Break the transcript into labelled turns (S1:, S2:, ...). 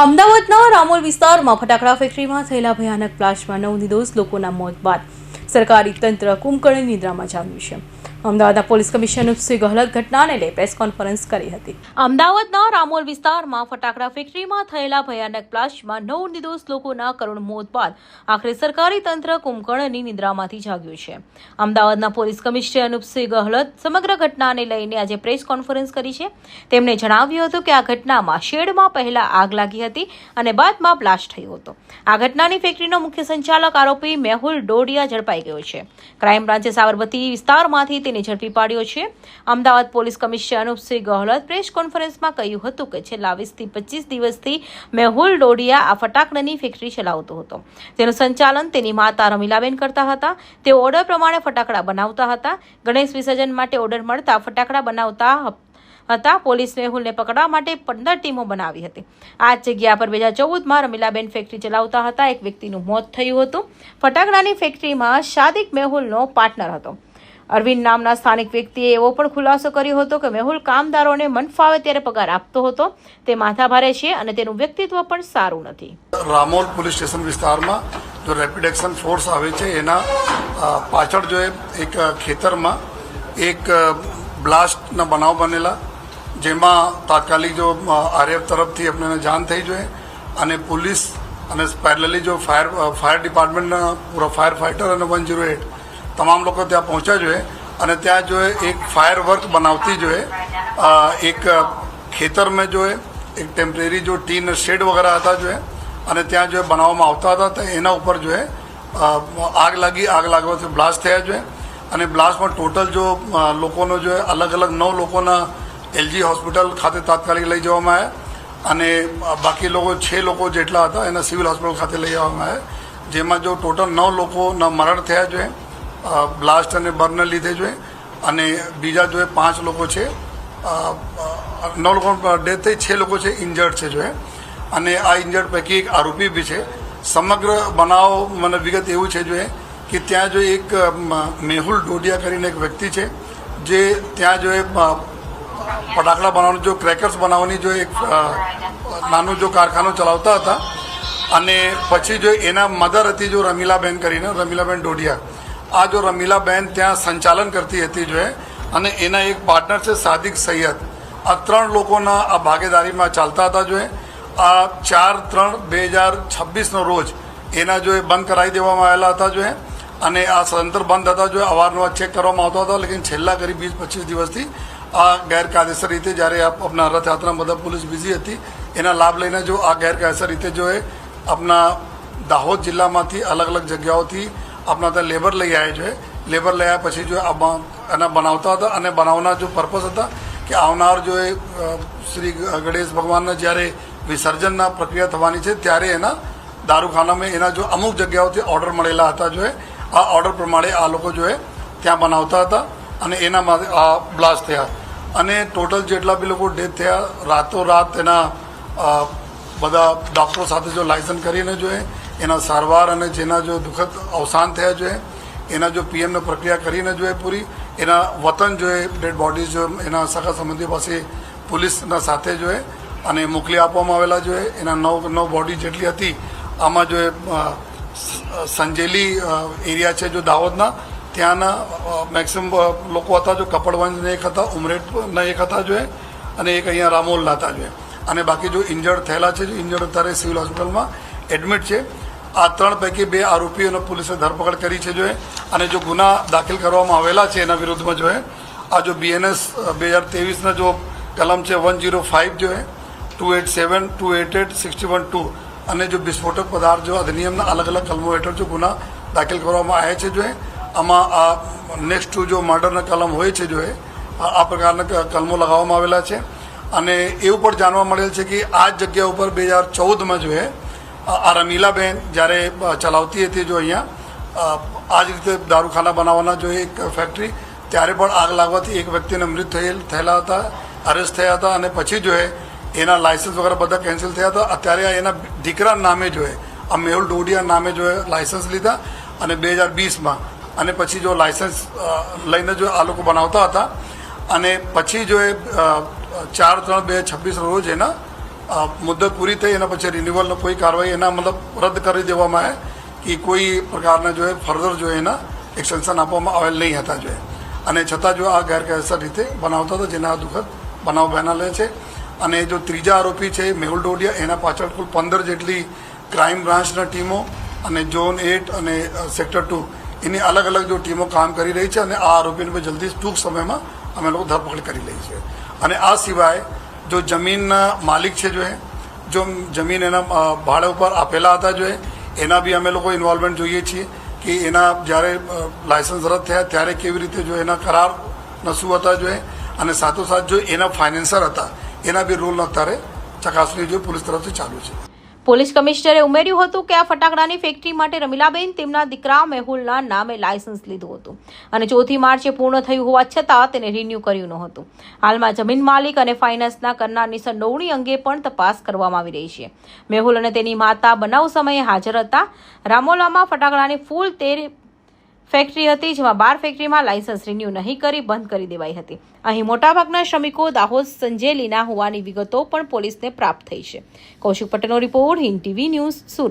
S1: અમદાવાદના રામોલ વિસ્તારમાં ફટાકડા ફેક્ટરીમાં થયેલા ભયાનક બ્લાસ્ટમાં 9 નિર્દોષ લોકોના મોત બાદ સરકારી તંત્ર કુંભકર્ણ નિદ્રામાં જામ્યું છે। અમદાવાદના પોલીસ કમિશનર શ્રી ગહલત ઘટનાને લઈ પ્રેસ કોન્ફરન્સ કરી હતી। અમદાવાદના રામોલ વિસ્તારમાં ફટાકડા ફેક્ટરીમાં થયેલા ભયાનક બ્લાસ્ટમાં 9 નિર્દોષ લોકોના કરુણ મોત બાદ આખરે સરકારી તંત્ર કુંભકર્ણની નિદ્રામાંથી જાગ્યું છે। અમદાવાદના પોલીસ કમિશનર અનુપસિંહ ગહલત સમગ્ર ઘટનાને લઈને આજે પ્રેસ કોન્ફરન્સ કરી છે। તેમણે જણાવ્યું હતું કે આ ઘટનામાં શેડમાં પહેલા આગ લાગી હતી અને બાદમાં બ્લાસ્ટ થયો હતો। આ ઘટનાની ફેક્ટરીનો મુખ્ય સંચાલક આરોપી મેહુલ ડોડિયા ઝડપાઈ ગયો છે। ક્રાઇમ બ્રાન્ચે સાબરમતી વિસ્તારમાંથી તેને ઝડપી પાડ્યો છે। Ahmedabad police commissioner Anupsinh Gahlaut press કોન્ફરન્સમાં કહ્યું હતું કે છેલ્લા 20 થી 25 દિવસથી મેહુલ ડોડિયા આ ફટાકડાની ફેક્ટરી ચલાવતો હતો। તેનું સંચાલન તેની માતા રમીલાબેન કરતા હતા। તેઓ ઓર્ડર પ્રમાણે ફટાકડા બનાવતા હતા। ગણેશ વિસર્જન માટે ઓર્ડર મળતા ફટાકડા બનાવતા હતા। પોલીસ મેહુલને પકડવા માટે 15 ટીમો બનાવી હતી। આ જગ્યા પર 2014માં રમીલાબેન ફેક્ટરી ચલાવતા હતા। એક વ્યક્તિનું મોત થયું હતું। ફટાકડાની ફેક્ટરીમાં શાદિક મેહુલનો પાર્ટનર હતો। અરવિંદ નામના સ્થાનિક વ્યક્તિએ એવો પણ ખુલાસો કર્યો હતો કે મેહુલ કામદારોને મન ફાવે ત્યારે પગાર આપતો હતો। તે માથાભારે છે અને તેનું વ્યક્તિત્વ પણ સારું નથી।
S2: રામોલ પોલીસ સ્ટેશન વિસ્તારમાં જો રેપિડ એક્શન ફોર્સ આવે છે એના પાછળ જો એક ખેતરમાં એક બ્લાસ્ટના બનાવ બનેલા, જેમાં તાત્કાલિક જો આરએફ તરફથી આપણને જાણ થઈ જોઈએ અને પોલીસ અને પેરેલલી જો ફાયર ડિપાર્ટમેન્ટના પૂરા ફાયર ફાઇટર અને 108 તમામ લોકો ત્યાં પહોંચ્યા જોઈએ અને ત્યાં જો એક ફાયર વર્ક બનાવતી જો એક ખેતરમાં જો એક ટેમ્પરેરી જો ટીન શેડ વગેરે હતા જો અને ત્યાં જો બનાવવામાં આવતા હતા તો એના ઉપર જો આગ લાગવાથી બ્લાસ્ટ થયા જોઈએ અને બ્લાસ્ટમાં ટોટલ જો લોકોનો જો અલગ અલગ 9 લોકોના એલજી હોસ્પિટલ ખાતે તાત્કાલિક લઈ જવામાં આવ્યા અને બાકી લોકો 6 લોકો જેટલા હતા એના સિવિલ હોસ્પિટલ ખાતે લઈ જવામાં આવ્યા, જેમાં જો ટોટલ 9 લોકોના મરણ થયા જોઈએ બ્લાસ્ટ અને બર્નને લીધે જોઈએ અને બીજા જો 5 લોકો છે, 9 લોકો ડેથ થઈ, 6 લોકો છે ઇન્જર્ડ છે જો અને આ ઇન્જર્ડ પૈકી એક આરોપી બી છે। સમગ્ર બનાવ મને વિગત એવું છે જો કે ત્યાં જો એક મેહુલ ડોડિયા કરીને એક વ્યક્તિ છે જે ત્યાં જો ફટાકડા બનાવવાનું જો ક્રેકર્સ બનાવવાની જો એક નાનું જો કારખાનું ચલાવતા હતા અને પછી જો એના મધર હતી જો રમીલાબેન કરીને, રમીલાબેન ડોડિયા, આ જો રમીલાબેન ત્યાં સંચાલન કરતી હતી જો અને એના એક પાર્ટનર છે સાદિક સૈયદ। આ 3 લોકોના આ ભાગીદારીમાં ચાલતા હતા જો આ 4/3/2026નો રોજ એના જો બંધ કરાવી દેવામાં આવેલા હતા જો અને આ સદંતર બંધ હતા જો અવારનવાર ચેક કરવામાં આવતા હતા, લેકિન છેલ્લા કરીબ 20-25 દિવસથી આ ગેરકાયદેસર રીતે જ્યારે આપણા રથયાત્રા બધા પોલીસ બિઝી હતી એના લાભ લઈને જો આ ગેરકાયદેસર રીતે જો આપણા દાહોદ જિલ્લામાંથી અલગ અલગ જગ્યાઓથી આપણા ત્યાં લેબર લઈ આવ્યા છે। લેબર લઈ આવ્યા પછી જો એના બનાવતા હતા અને બનાવવાના જો પર્પઝ હતા કે આવનાર જો શ્રી ગણેશ ભગવાનના જ્યારે વિસર્જનના પ્રક્રિયા થવાની છે ત્યારે એના દારૂખાનામાં એના જો અમુક જગ્યાઓથી ઓર્ડર મળેલા હતા જો આ ઓર્ડર પ્રમાણે આ લોકો જો ત્યાં બનાવતા હતા અને એનામાં આ બ્લાસ્ટ થયા અને ટોટલ જેટલા બી લોકો ડેથ થયા રાતોરાત એના બધા ડૉક્ટરો સાથે જો લાયસન્સ કરીને જો એના સારવાર અને જેના જો દુઃખદ અવસાન થયા જોઈએ એના જો પીએમને પ્રક્રિયા કરીને જોઈએ પૂરી એના વતન જોઈએ ડેડ બોડીઝ જો એના સગા સંબંધી પાસે પોલીસના સાથે જોઈએ અને મોકલી આપવામાં આવેલા જોઈએ। એના 9 બોડી જેટલી હતી આમાં જો સંજેલી એરિયા છે જો દાહોદના ત્યાંના મેક્સિમમ લોકો હતા જો કપડવંજના એક હતા, ઉમરેઠના એક હતા જો અને એક અહીંયા રામોલના હતા જો અને બાકી જો ઇન્જર્ડ થયેલા છે જો ઇન્જર્ડ અત્યારે સિવિલ હોસ્પિટલમાં એડમિટ છે। આ 3 પૈકી 2 આરોપીઓને પોલીસે ધરપકડ કરી છે જો અને જો ગુના દાખલ કરવામાં આવેલા છે એના વિરુદ્ધમાં જો આ જો BNS 2023ના જો કલમ છે 105 જો 287, 288, 61(2) અને જો વિસ્ફોટક પદાર્થ જો અધિનિયમના અલગ અલગ કલમો હેઠળ જો ગુના દાખલ કરવામાં આવ્યા છે જો આમાં આ નેક્સ્ટ જો મર્ડરના કલમ હોય છે જો આ પ્રકારના કલમો લગાવવામાં આવેલા છે અને એવું પણ જાણવા મળેલ છે કે આ જગ્યા ઉપર 2014માં જો આ રમીલાબેન જ્યારે ચલાવતી હતી જો અહીંયા આ જ રીતે દારૂખાના બનાવવાના જો એક ફેક્ટરી, ત્યારે પણ આગ લાગવાથી એક વ્યક્તિને મૃત થયેલા હતા, અરેસ્ટ થયા હતા અને પછી જો એના લાયસન્સ વગેરે બધા કેન્સલ થયા હતા। અત્યારે એના દીકરા નામે જો આ મેહુલ ડોડિયા નામે જો લાયસન્સ લીધા અને 2020માં અને પછી જો લાયસન્સ લઈને જો આ લોકો બનાવતા હતા અને પછી જો 4/3/2026 રોજ એના મુદ્દત પૂરી થઈ એના પછી રિન્યુઅલનો કોઈ કાર્યવાહી એના મતલબ રદ કરી દેવામાં આવે કે કોઈ પ્રકારના જો ફર્ધર જો એના એક્સટેન્શન આપવામાં આવેલ નહીં હતા જો અને છતાં જો આ ગેરકાયદેસર રીતે બનાવતા હતા જેના દુઃખદ બનાવ બનેલા છે. અને જો ત્રીજા આરોપી છે મેહુલ ડોડિયા એના પાછળ કુલ 15 જેટલી ક્રાઇમ બ્રાન્ચના ટીમો અને ઝોન 8 અને સેક્ટર 2 એની અલગ અલગ જો ટીમો કામ કરી રહી છે અને આ આરોપીને જલ્દી ટૂંક સમયમાં અમે લોકો ધરપકડ કરી લઈ છે. અને આ સિવાય જો જમીનના માલિક છે જો જમીન એના ભાડે ઉપર આપેલા હતા એના બી અમે લોકો ઇન્વોલ્વમેન્ટ જોઈએ છીએ કે એના જ્યારે લાયસન્સ રદ થયા ત્યારે કેવી રીતે જો એના કરાર શું હતા અને સાથોસાથ જો એના ફાઇનાન્સર હતા એના બી રોલ અત્યારે ચકાસણી જો પોલીસ તરફથી ચાલુ છે.
S1: પોલીસ કમિશનરે ઉમેર્યું હતું કે આ ફટાકડાની ફેક્ટરી માટે રમીલાબેન તેમના દીકરા મેહુલના નામે લાયસન્સ લીધું હતું અને 4 માર્ચે પૂર્ણ થયું હોવા છતાં તેને રિન્યૂ કર્યું ન હતું. હાલમાં જમીન માલિક અને ફાઇનાન્સના કરનારની સંડોવણી અંગે પણ તપાસ કરવામાં આવી રહી છે. મેહુલ અને તેની માતા બનાવ સમયે હાજર હતા. રામોલામાં ફટાકડાની ફૂલ 13 ફેક્ટરી હતી જેમાં 12 ફેક્ટરીમાં લાયસન્સ રિન્યૂ નહીં કરી બંધ કરી દેવાઈ હતી. અહીં મોટાભાગના શ્રમિકો દાહોદ સંજેલીના હોવાની વિગતો પણ પોલીસને પ્રાપ્ત થઈ છે. કૌશિક પટેલનો report, Hind TV news, Surat.